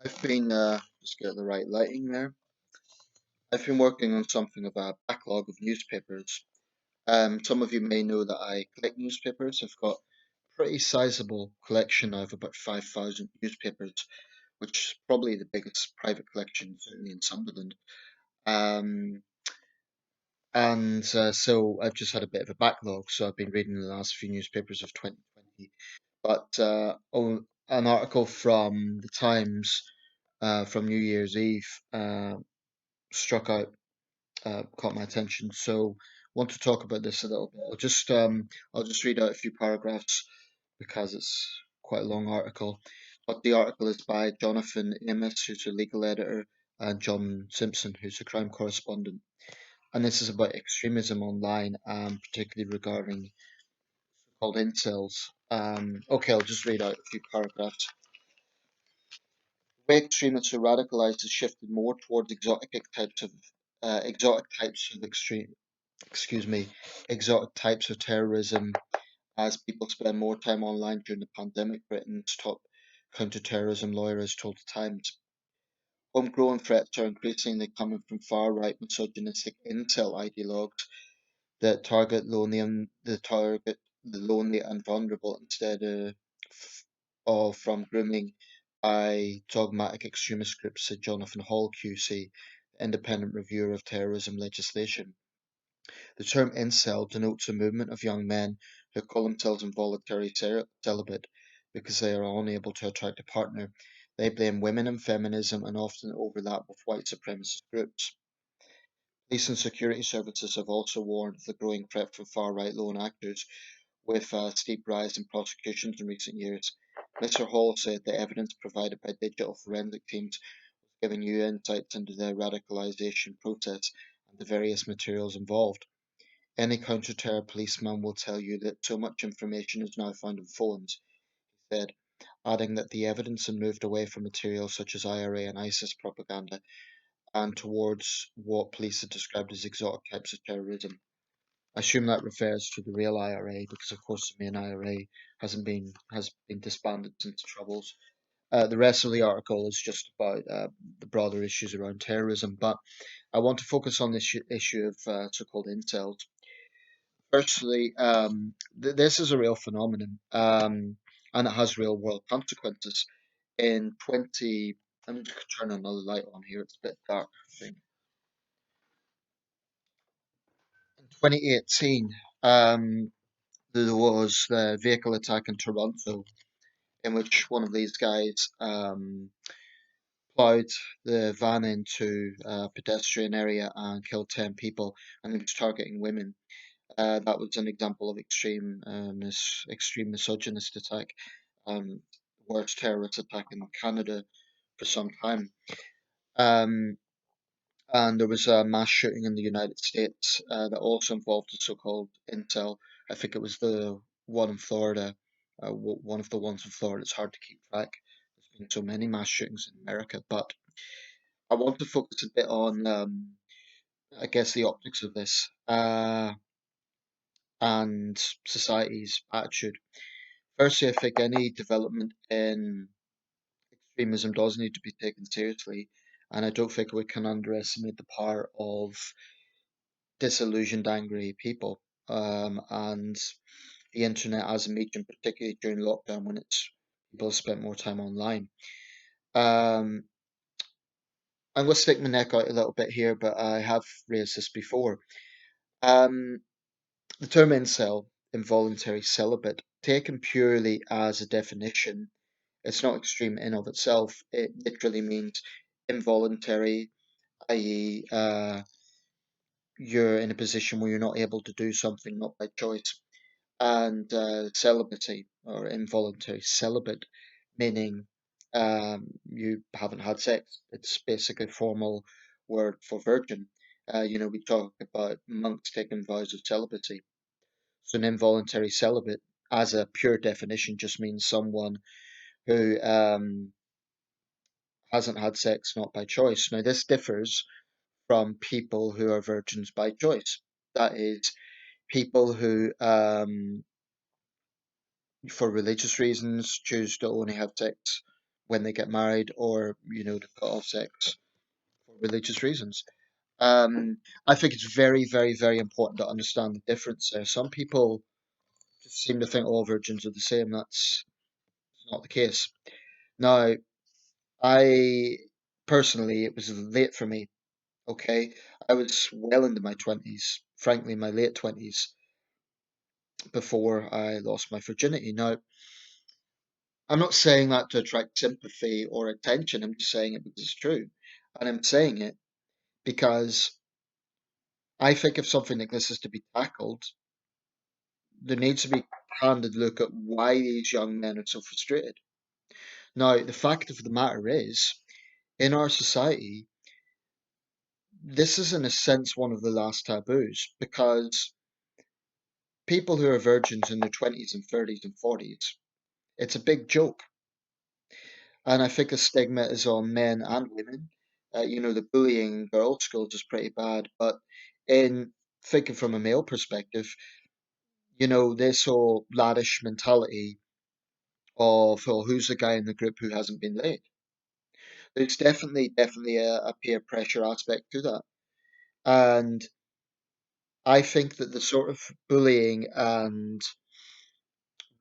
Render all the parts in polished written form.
I've been just get the right lighting there. I've been working on something of a backlog of newspapers. Some of you may know that I collect newspapers. I've got a pretty sizable collection. I have about 5,000 newspapers, which is probably the biggest private collection, certainly in Sunderland. Um, and so I've just had a bit of a backlog. So I've been reading the last few newspapers of 2020. But an article from the Times from New Year's Eve struck out, caught my attention. So want to talk about this a little bit. I'll just read out a few paragraphs because it's quite a long article. But the article is by Jonathan Amos, who's a legal editor, and John Simpson, who's a crime correspondent. And this is about extremism online, particularly regarding called incels. Okay, I'll just read out a few paragraphs. The way extremists are radicalized has shifted more towards exotic types of excuse me, exotic types of terrorism as people spend more time online during the pandemic. Britain's top counter-terrorism lawyer has told the Times. Homegrown threats are increasingly coming from far-right misogynistic incel ideologues that target the lonely and vulnerable instead of from grooming by dogmatic extremist groups, said Jonathan Hall QC, independent reviewer of terrorism legislation. The term incel denotes a movement of young men who call themselves involuntary celibate because they are unable to attract a partner. They blame women and feminism and often overlap with white supremacist groups. Police and security services have also warned of the growing threat from far-right lone actors, with a steep rise in prosecutions in recent years. Mr. Hall said the evidence provided by digital forensic teams was giving new insights into the radicalisation process and the various materials involved. Any counter-terror policeman will tell you that so much information is now found in phones, he said, adding that the evidence had moved away from materials such as IRA and ISIS propaganda and towards what police have described as exotic types of terrorism. I assume that refers to the real IRA because, of course, the main IRA has been disbanded since the Troubles. The rest of the article is just about the broader issues around terrorism, but I want to focus on this issue of so-called incels. Firstly, this is a real phenomenon, and it has real-world consequences. In 20, let me just turn another light on here. It's a bit dark, I think. In 2018, there was the vehicle attack in Toronto, in which one of these guys plowed the van into a pedestrian area and killed 10 people, and he was targeting women. That was an example of extreme misogynist attack, worst terrorist attack in Canada for some time. Um, and there was a mass shooting in the United States that also involved a so-called incel. I think it was the one in Florida, one of the ones in Florida. It's hard to keep track. There's been so many mass shootings in America, but I want to focus a bit on, I guess, the optics of this and society's attitude. Firstly, I think any development in extremism does need to be taken seriously, and I don't think we can underestimate the power of disillusioned, angry people, and the internet as a medium, particularly during lockdown when it's people have spent more time online. Um, I'm going to stick my neck out a little bit here, but I have raised this before. Um, the term incel, involuntary celibate, taken purely as a definition, it's not extreme in of itself. It literally means involuntary, i.e., you're in a position where you're not able to do something not by choice, and celibacy or involuntary celibate, meaning you haven't had sex. It's basically a formal word for virgin. We talk about monks taking vows of celibacy. So an involuntary celibate, as a pure definition, just means someone who hasn't had sex not by choice. Now, this differs from people who are virgins by choice. That is, people who for religious reasons, choose to only have sex when they get married, or to cut off sex for religious reasons. I think it's very, very, very important to understand the difference there. Some people just seem to think all virgins are the same. That's not the case. Now, I personally, it was late for me. Okay, I was well into my 20s, frankly, my late 20s, before I lost my virginity. Now, I'm not saying that to attract sympathy or attention. I'm just saying it because it's true. And I'm saying it because I think if something like this is to be tackled, there needs to be a candid look at why these young men are so frustrated. Now, the fact of the matter is, in our society, this is in a sense one of the last taboos because people who are virgins in their 20s and 30s and 40s, it's a big joke. And I think the stigma is on men and women. The bullying in girls' schools is pretty bad, but in thinking from a male perspective, this whole laddish mentality of, oh, who's the guy in the group who hasn't been laid? There's definitely a peer pressure aspect to that. And I think that the sort of bullying and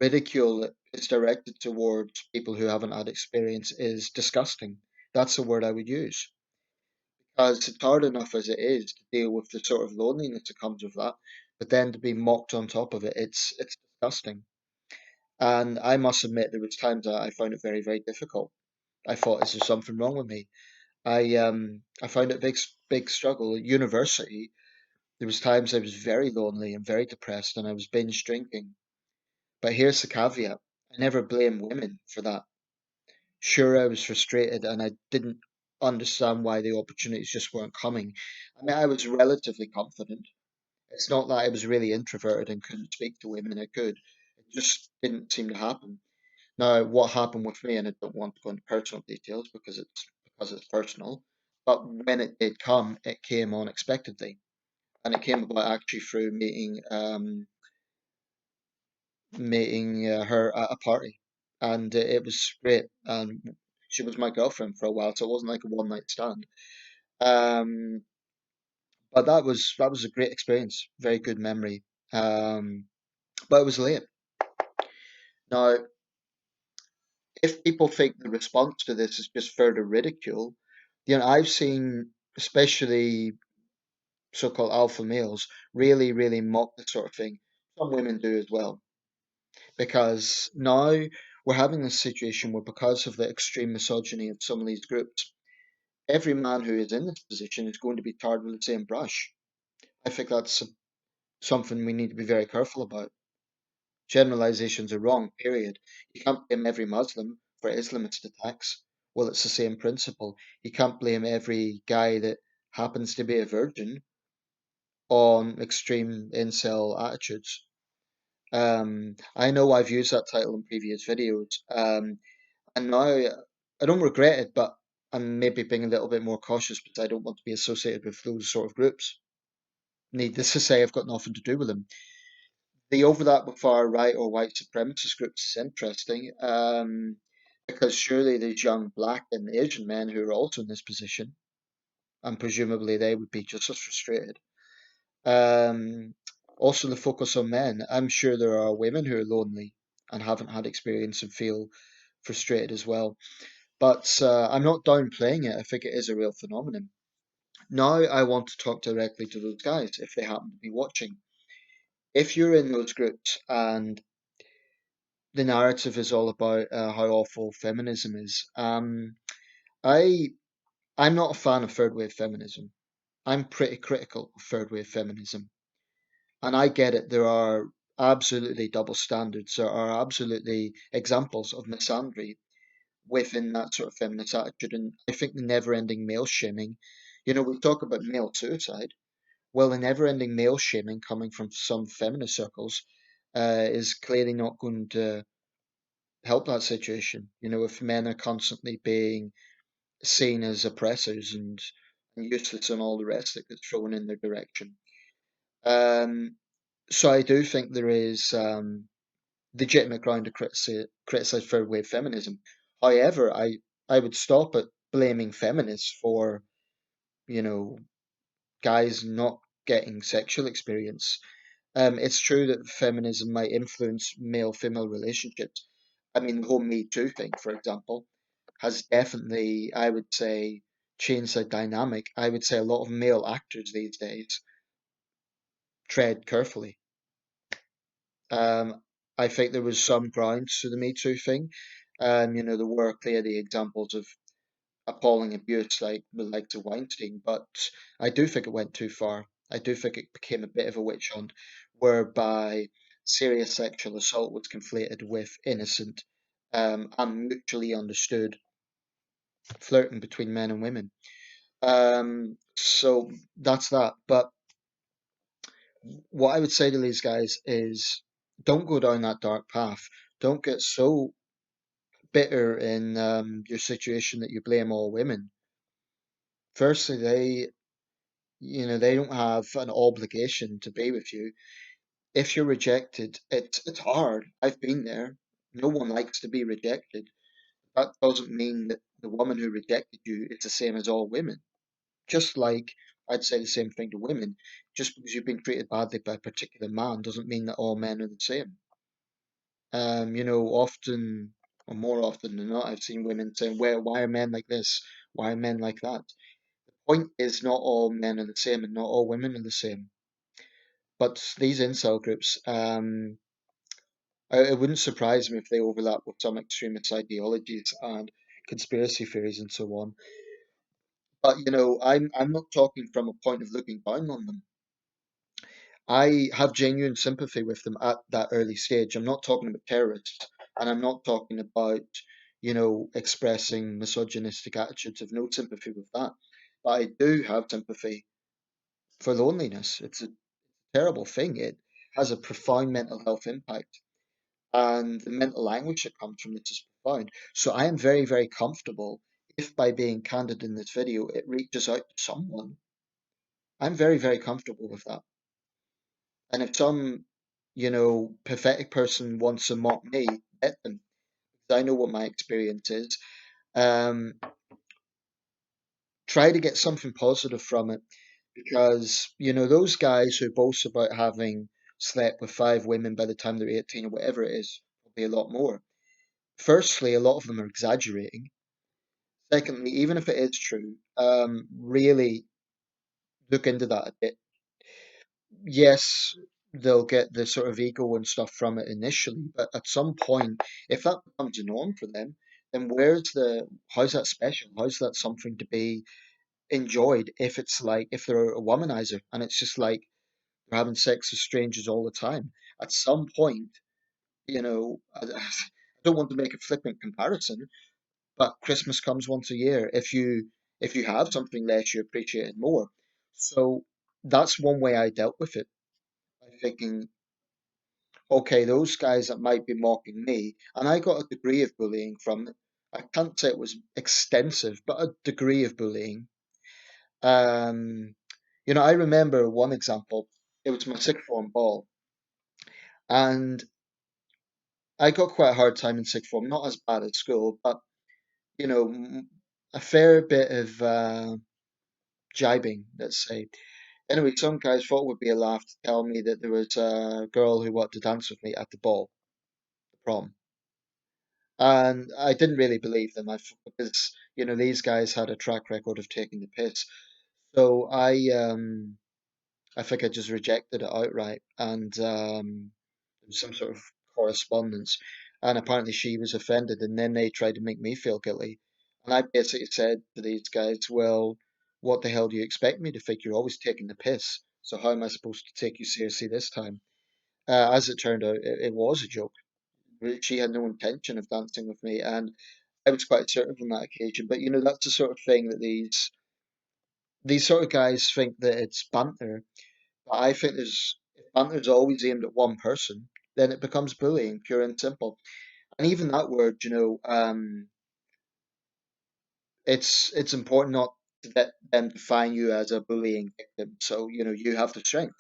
ridicule that is directed towards people who haven't had experience is disgusting. That's the word I would use. Because it's hard enough as it is to deal with the sort of loneliness that comes with that, but then to be mocked on top of it, it's disgusting. And I must admit there was times that I found it very, very difficult. I thought, is there something wrong with me? I found it a big struggle. At university, there was times I was very lonely and very depressed, and I was binge drinking. But here's the caveat: I never blame women for that. Sure, I was frustrated and I didn't understand why the opportunities just weren't coming. I mean, I was relatively confident. It's not that I was really introverted and couldn't speak to women. I could. It just didn't seem to happen. Now, what happened with me, and I don't want to go into personal details because it's personal, but when it did come, it came unexpectedly, and it came about actually through meeting her at a party, and it was great. And she was my girlfriend for a while, so it wasn't like a one night stand. Um, but that was a great experience, very good memory. But it was late. Now, if people think the response to this is just further ridicule, I've seen especially so-called alpha males really, really mock this sort of thing. Some women do as well, because now we're having this situation where, because of the extreme misogyny of some of these groups, every man who is in this position is going to be tarred with the same brush. I think that's something we need to be very careful about. Generalizations are wrong, period. You can't blame every Muslim for Islamist attacks. Well, it's the same principle. You can't blame every guy that happens to be a virgin on extreme incel attitudes. I know I've used that title in previous videos, and now I don't regret it, but I'm maybe being a little bit more cautious because I don't want to be associated with those sort of groups. Needless to say, I've got nothing to do with them. The overlap with far right or white supremacist groups is interesting, because surely there's young black and Asian men who are also in this position, and presumably they would be just as frustrated. Um, Also, the focus on men. I'm sure there are women who are lonely and haven't had experience and feel frustrated as well. But I'm not downplaying it. I think it is a real phenomenon. Now, I want to talk directly to those guys if they happen to be watching. If you're in those groups and the narrative is all about how awful feminism is, I I'm not a fan of third wave feminism. I'm pretty critical of third wave feminism. And I get it. There are absolutely double standards. There are absolutely examples of misandry within that sort of feminist attitude. And I think the never ending male shaming, we talk about male suicide. Well, the never ending male shaming coming from some feminist circles is clearly not going to help that situation. If men are constantly being seen as oppressors and useless and all the rest that gets thrown in their direction. Um, so I do think there is legitimate ground to criticize third wave feminism. However, I would stop at blaming feminists for, you know, guys not getting sexual experience. It's true that feminism might influence male-female relationships. I mean, the whole Me Too thing, for example, has definitely, I would say, changed the dynamic. I would say a lot of male actors these days tread carefully. Um, I think there was some grounds to the Me Too thing. There were clearly examples of appalling abuse like the likes of Weinstein, but I do think it went too far. I do think it became a bit of a witch hunt whereby serious sexual assault was conflated with innocent and mutually understood flirting between men and women. So that's that. But what I would say to these guys is don't go down that dark path. Don't get so bitter in your situation that you blame all women. Firstly, they don't have an obligation to be with you. If you're rejected, it's hard. I've been there. No one likes to be rejected. That doesn't mean that the woman who rejected you is the same as all women. Just like I'd say the same thing to women. Just because you've been treated badly by a particular man doesn't mean that all men are the same. Often or more often than not, I've seen women saying, "Well, why are men like this? Why are men like that?" Point is, not all men are the same and not all women are the same. But these incel groups, it wouldn't surprise me if they overlap with some extremist ideologies and conspiracy theories and so on. But I'm not talking from a point of looking down on them. I have genuine sympathy with them at that early stage. I'm not talking about terrorists, and I'm not talking about, expressing misogynistic attitudes. I've no sympathy with that. But I do have sympathy for loneliness. It's a terrible thing. It has a profound mental health impact, and the mental anguish that comes from it is profound. So I am very, very comfortable if by being candid in this video it reaches out to someone. I'm very, very comfortable with that. And if some, pathetic person wants to mock me, let them. 'Cause I know what my experience is. Um, Try to get something positive from it because, those guys who boast about having slept with 5 women by the time they're 18 or whatever it is, probably a lot more. Firstly, a lot of them are exaggerating. Secondly, even if it is true, really look into that a bit. Yes, they'll get the sort of ego and stuff from it initially, but at some point, if that becomes a norm for them, then how's that special? How's that something to be enjoyed if it's like, if they're a womanizer and it's just like they're having sex with strangers all the time? At some point, I don't want to make a flippant comparison, but Christmas comes once a year. If you have something less, you appreciate it more. So that's one way I dealt with it. By thinking, okay, those guys that might be mocking me, and I got a degree of bullying from it. I can't say it was extensive, but a degree of bullying. Um, I remember one example. It was my sixth form ball, and I got quite a hard time in sixth form. Not as bad at school, but you know, m- a fair bit of jibing, let's say. Anyway, some guys thought it would be a laugh to tell me that there was a girl who wanted to dance with me at the ball, the prom. And I didn't really believe them because, these guys had a track record of taking the piss. So I think I just rejected it outright. And there was some sort of correspondence. And apparently she was offended. And then they tried to make me feel guilty. And I basically said to these guys, well, what the hell do you expect me to think? You're always taking the piss. So how am I supposed to take you seriously this time? As it turned out, it was a joke. She had no intention of dancing with me, and I was quite assertive on that occasion. But that's the sort of thing that these sort of guys think that it's banter. But I think if banter's always aimed at one person, then it becomes bullying, pure and simple. And even that word, it's important not to let them define you as a bullying victim. So you have the strength.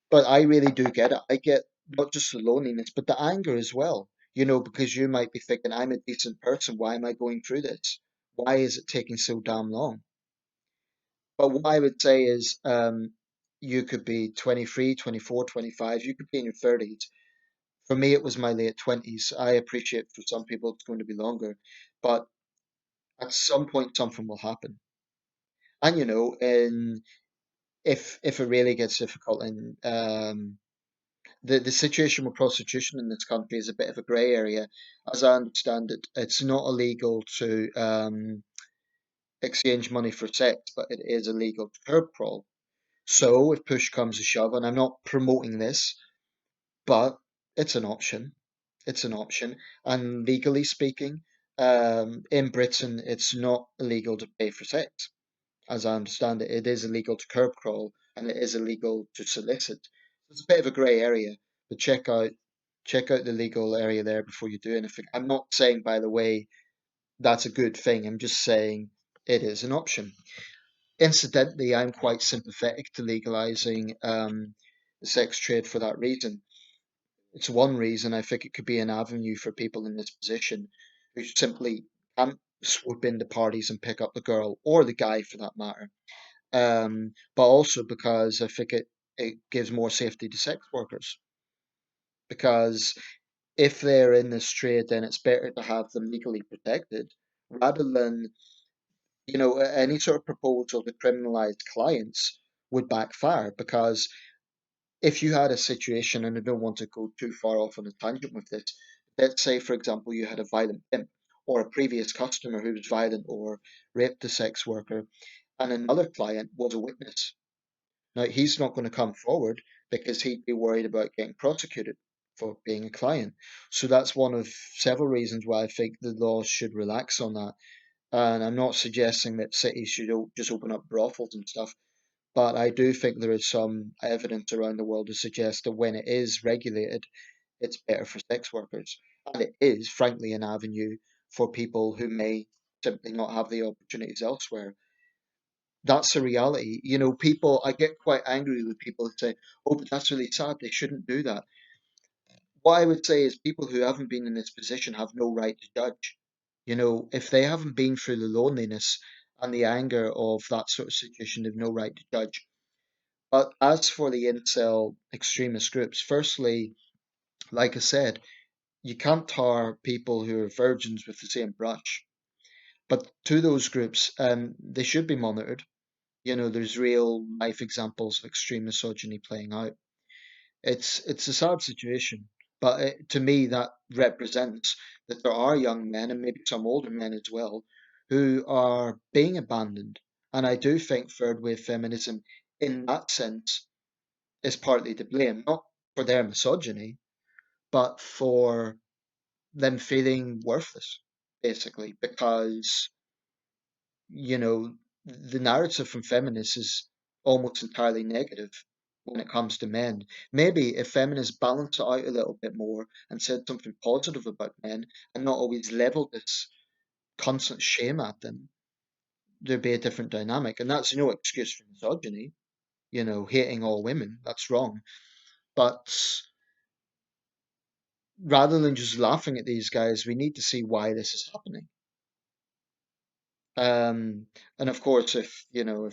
But I really do get it. I get not just the loneliness, but the anger as well. because you might be thinking, I'm a decent person. Why am I going through this? Why is it taking so damn long? But what I would say is, you could be 23, 24, 25, you could be in your 30s. For me, it was my late 20s. I appreciate for some people it's going to be longer, but at some point something will happen. And if it really gets difficult, and the situation with prostitution in this country is a bit of a grey area. As I understand it, it's not illegal to exchange money for sex, but it is illegal to curb crawl. So if push comes to shove, and I'm not promoting this, but it's an option. It's an option. And legally speaking, in Britain, it's not illegal to pay for sex. As I understand it, it is illegal to curb crawl and it is illegal to solicit. It's a bit of a grey area, but check out the legal area there before you do anything. I'm not saying, by the way, that's a good thing. I'm just saying it is an option. Incidentally, I'm quite sympathetic to legalizing the sex trade for that reason. It's one reason I think it could be an avenue for people in this position who simply can't swoop into parties and pick up the girl or the guy for that matter. But also because I think it gives more safety to sex workers. Because if they're in this trade, then it's better to have them legally protected rather than, any sort of proposal to criminalize clients would backfire. Because if you had a situation, and I don't want to go too far off on a tangent with this, let's say, for example, you had a violent pimp or a previous customer who was violent or raped a sex worker, and another client was a witness. Now, he's not going to come forward because he'd be worried about getting prosecuted for being a client. So that's one of several reasons why I think the laws should relax on that. And I'm not suggesting that cities should just open up brothels and stuff, but I do think there is some evidence around the world to suggest that when it is regulated, it's better for sex workers. And it is, frankly, an avenue for people who may simply not have the opportunities elsewhere. That's a reality. I get quite angry with people who say, oh, but that's really sad. They shouldn't do that. What I would say is people who haven't been in this position have no right to judge. If they haven't been through the loneliness and the anger of that sort of situation, they've no right to judge. But as for the incel extremist groups, firstly, like I said, you can't tar people who are virgins with the same brush. But to those groups, they should be monitored. There's real life examples of extreme misogyny playing out. It's a sad situation, but to me that represents that there are young men and maybe some older men as well who are being abandoned. And I do think third wave feminism, in that sense, is partly to blame, not for their misogyny, but for them feeling worthless, basically, because you know, the narrative from feminists is almost entirely negative when it comes to men. Maybe if feminists balanced it out a little bit more and said something positive about men and not always leveled this constant shame at them, there'd be a different dynamic. And that's no excuse for misogyny, hating all women. That's wrong. But rather than just laughing at these guys, we need to see why this is happening. And of course, if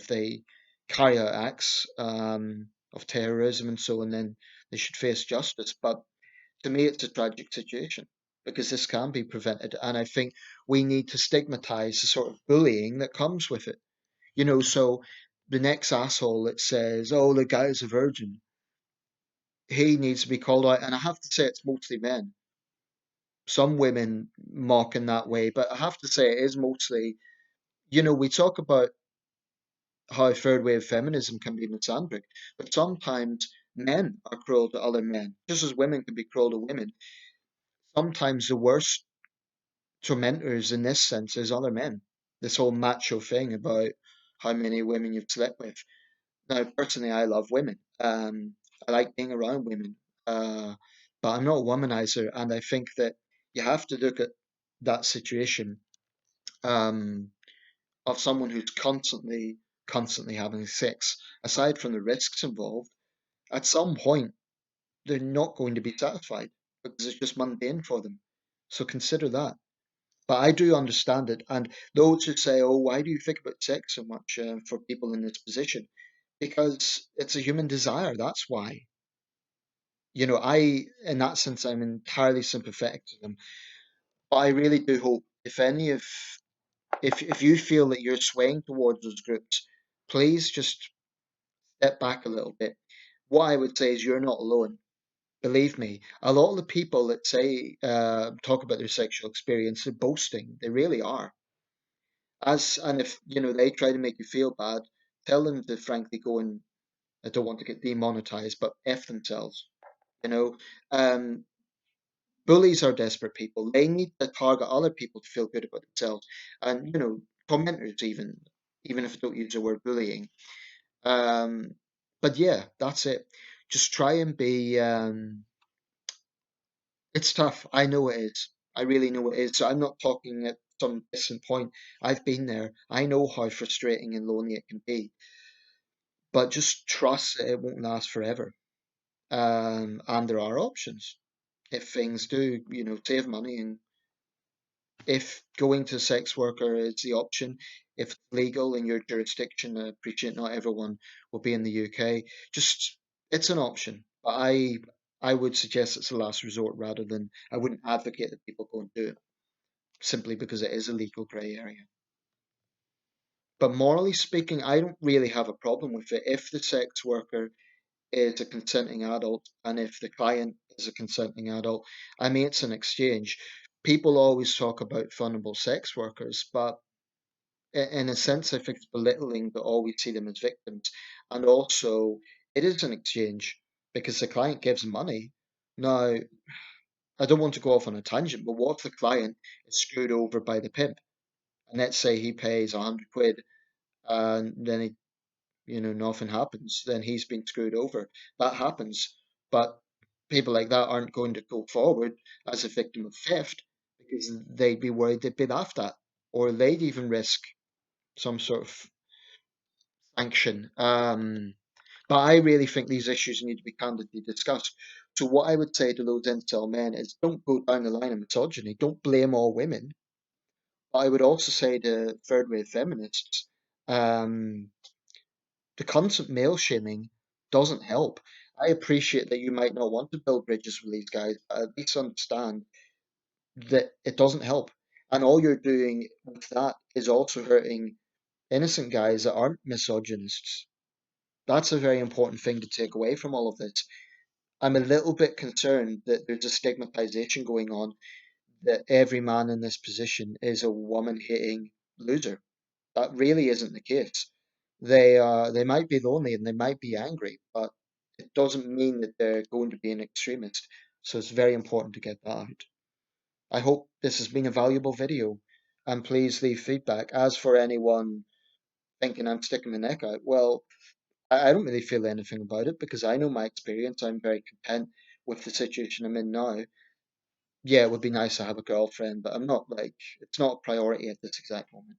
they carry out acts of terrorism and so on, then they should face justice. But to me, it's a tragic situation because this can be prevented, and I think we need to stigmatize the sort of bullying that comes with it. So the next asshole that says, "Oh, the guy's a virgin," he needs to be called out. And I have to say, it's mostly men. Some women mock in that way, but I have to say, it is mostly. We talk about how third wave feminism can be misandric, but sometimes men are cruel to other men, just as women can be cruel to women. Sometimes the worst tormentors in this sense is other men. This whole macho thing about how many women you've slept with. Now, personally, I love women. I like being around women, uh, but I'm not a womanizer, and I think that you have to look at that situation um, of someone who's constantly having sex, aside from the risks involved, at some point they're not going to be satisfied because it's just mundane for them. So consider that. But I do understand it. And those who say, oh, why do you think about sex so much for people in this position? Because it's a human desire. That's why. In that sense, I'm entirely sympathetic to them. But I really do hope if you feel that you're swaying towards those groups, please just step back a little bit. What I would say is you're not alone. Believe me, a lot of the people that say talk about their sexual experience are boasting. They really are. And if they try to make you feel bad, tell them to frankly go and I don't want to get demonetized, but f themselves. You know, um, bullies are desperate people. They need to target other people to feel good about themselves, and commenters even if I don't use the word bullying. Um, but yeah, that's it. Just try and be. It's tough. I know it is. I really know it is. So I'm not talking at some distant point. I've been there. I know how frustrating and lonely it can be. But just trust that it won't last forever. And there are options. If things do, save money, and if going to a sex worker is the option, if it's legal in your jurisdiction, I appreciate not everyone will be in the UK. Just it's an option. But I would suggest it's a last resort rather than I wouldn't advocate that people go and do it simply because it is a legal grey area. But morally speaking, I don't really have a problem with it. If the sex worker is a consenting adult and if the client is a consenting adult, I mean, it's an exchange. People always talk about vulnerable sex workers, but in a sense, I think it's belittling to always see them as victims. And also, it is an exchange because the client gives money. Now, I don't want to go off on a tangent, but what if the client is screwed over by the pimp? And let's say he pays 100 quid and then nothing happens, then he's been screwed over. That happens. But people like that aren't going to go forward as a victim of theft because they'd be worried they'd be laughed at, or they'd even risk some sort of sanction. But I really think these issues need to be candidly discussed. So what I would say to those incel men is don't go down the line of misogyny. Don't blame all women. But I would also say to third wave feminists, um, the constant male shaming doesn't help. I appreciate that you might not want to build bridges with these guys, but at least understand that it doesn't help. And all you're doing with that is also hurting innocent guys that aren't misogynists. That's a very important thing to take away from all of this. I'm a little bit concerned that there's a stigmatization going on that every man in this position is a woman hating loser. That really isn't the case. They might be lonely and they might be angry, but it doesn't mean that they're going to be an extremist. So it's very important to get that out. I hope this has been a valuable video, and please leave feedback. As for anyone thinking I'm sticking my neck out, well, I don't really feel anything about it because I know my experience. I'm very content with the situation I'm in now. Yeah, it would be nice to have a girlfriend, but I'm not like it's not a priority at this exact moment.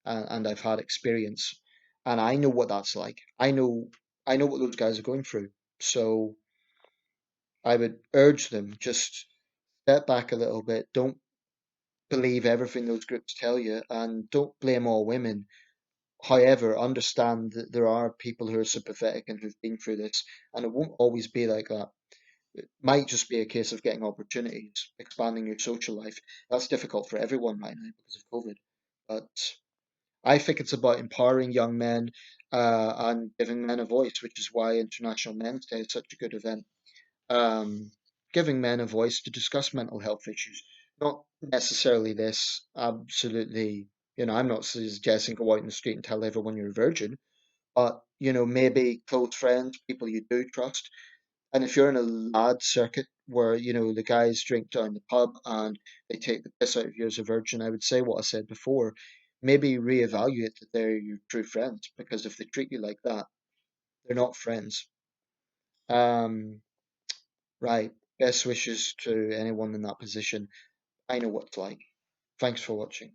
And I've had experience, and I know what that's like. I know what those guys are going through. So I would urge them just step back a little bit. Don't believe everything those groups tell you, and don't blame all women. However, understand that there are people who are sympathetic and who've been through this, and it won't always be like that. It might just be a case of getting opportunities, expanding your social life. That's difficult for everyone right now because of COVID. But I think it's about empowering young men and giving men a voice, which is why International Men's Day is such a good event. Um, Giving men a voice to discuss mental health issues, not necessarily this absolutely. I'm not suggesting go out in the street and tell everyone you're a virgin, but maybe close friends, people you do trust, and if you're in a lad circuit where, the guys drink down the pub and they take the piss out of you as a virgin, I would say what I said before. Maybe reevaluate that they're your true friends because if they treat you like that, they're not friends. Um, right. Best wishes to anyone in that position. I know what it's like. Thanks for watching.